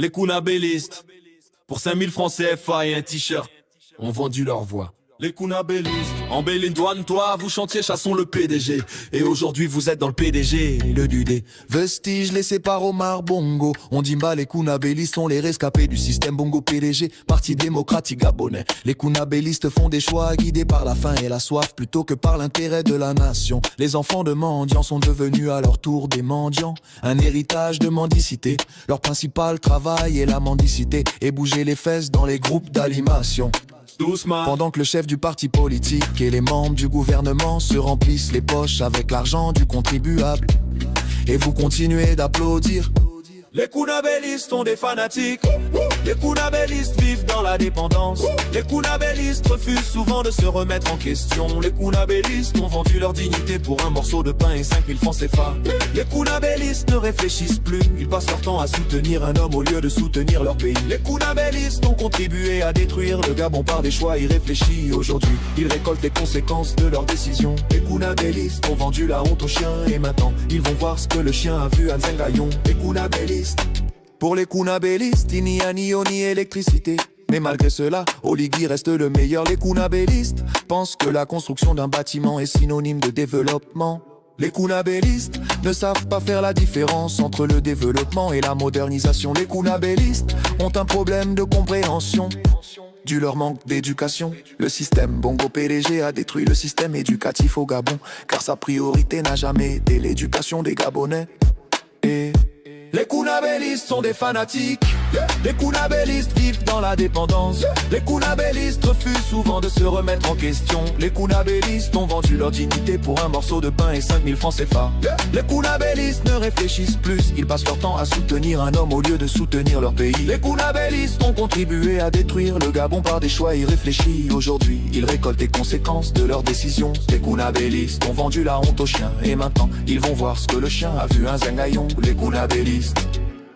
Les Kounabélistes, pour 5000 francs CFA et un t-shirt, ont vendu leur voix. Les Kounabélistes, en Béline-Douane, toi, vous chantiez chassons le PDG. Et aujourd'hui, vous êtes dans le PDG, le Dudé. Vestiges laissés par Omar Bongo. On dit mal les Kounabélistes sont les rescapés du système Bongo PDG, Parti démocratique gabonais. Les Kounabélistes font des choix guidés par la faim et la soif plutôt que par l'intérêt de la nation. Les enfants de mendiants sont devenus à leur tour des mendiants, un héritage de mendicité. Leur principal travail est la mendicité et bouger les fesses dans les groupes d'animation. Doucement. Pendant que le chef du parti politique et les membres du gouvernement se remplissent les poches avec l'argent du contribuable. Et vous continuez d'applaudir. Les Kounabélistes sont des fanatiques. Les Kounabélistes vivent dans la dépendance. Les Kounabélistes refusent souvent de se remettre en question. Les Kounabélistes ont vendu leur dignité pour un morceau de pain et 5000 francs CFA. Les Kounabélistes ne réfléchissent plus, ils passent leur temps à soutenir un homme au lieu de soutenir leur pays. Les Kounabélistes ont contribué à détruire le Gabon par des choix irréfléchis. Aujourd'hui, ils récoltent les conséquences de leurs décisions. Les Kounabélistes ont vendu la honte au chien et maintenant ils vont voir ce que le chien a vu à Nzengayon. Les Kounabélistes. Pour les Kounabélistes, il n'y a ni eau ni électricité. Mais malgré cela, Oligui reste le meilleur. Les Kounabélistes pensent que la construction d'un bâtiment est synonyme de développement. Les Kounabélistes ne savent pas faire la différence entre le développement et la modernisation. Les Kounabélistes ont un problème de compréhension dû leur manque d'éducation. Le système Bongo PDG a détruit le système éducatif au Gabon, car sa priorité n'a jamais été l'éducation des Gabonais. Et les Kounabélistes sont des fanatiques. Les Kounabélistes vivent dans la dépendance. Les Kounabélistes refusent souvent de se remettre en question. Les Kounabélistes ont vendu leur dignité pour un morceau de pain et 5000 francs CFA. Les Kounabélistes ne réfléchissent plus, ils passent leur temps à soutenir un homme au lieu de soutenir leur pays. Les Kounabélistes ont contribué à détruire le Gabon par des choix irréfléchis. Aujourd'hui, ils récoltent les conséquences de leurs décisions. Les Kounabélistes ont vendu la honte au chien et maintenant, ils vont voir ce que le chien a vu à Nzengayon. Les Kounabélistes.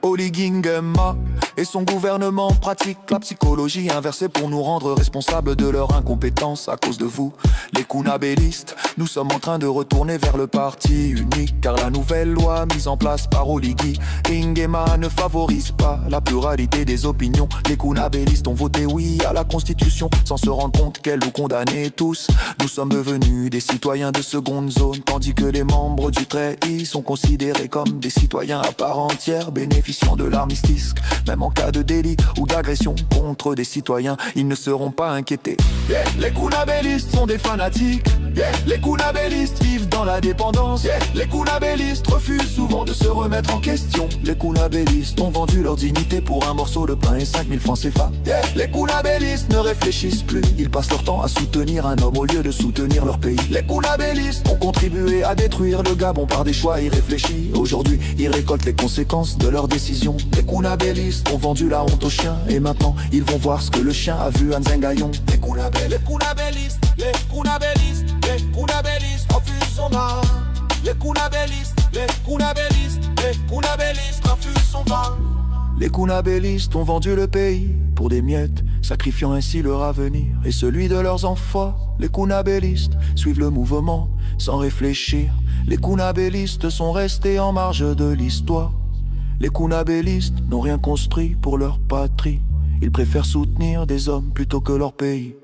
Oligui Nguema et son gouvernement pratiquent la psychologie inversée pour nous rendre responsables de leur incompétence à cause de vous, les Kounabélistes. Nous sommes en train de retourner vers le parti unique, car la nouvelle loi mise en place par Oligui Nguema ne favorise pas la pluralité des opinions. Les Kounabélistes ont voté oui à la Constitution sans se rendre compte qu'elle nous condamnait tous. Nous sommes devenus des citoyens de seconde zone, tandis que les membres du treillis sont considérés comme des citoyens à part entière, bénéficiant de l'armistice. Même en cas de délit ou d'agression contre des citoyens, ils ne seront pas inquiétés. Les Kounabélistes sont des fanatiques. Les Kounabélistes vivent dans la dépendance. Les Kounabélistes refusent souvent de se remettre en question. Les Kounabélistes ont vendu leur dignité pour un morceau de pain et 5000 francs CFA. Les Kounabélistes ne réfléchissent plus, ils passent leur temps à soutenir un homme au lieu de soutenir leur pays. Les Kounabélistes ont contribué à détruire le Gabon par des choix irréfléchis. Aujourd'hui, ils récoltent les conséquences de leurs décisions. Les Kounabélistes ont vendu la honte au chien et maintenant, ils vont voir ce que le chien a vu à Nzengayon. Les Kounabélistes, les Kounabélistes, les Kounabélistes refusent son art. Les Kounabélistes, les Kounabélistes, les Kounabélistes refusent son art. Les Kounabélistes ont vendu le pays pour des miettes, sacrifiant ainsi leur avenir et celui de leurs enfants. Les Kounabélistes suivent le mouvement sans réfléchir. Les Kounabélistes sont restés en marge de l'histoire. Les Kounabélistes n'ont rien construit pour leur patrie. Ils préfèrent soutenir des hommes plutôt que leur pays.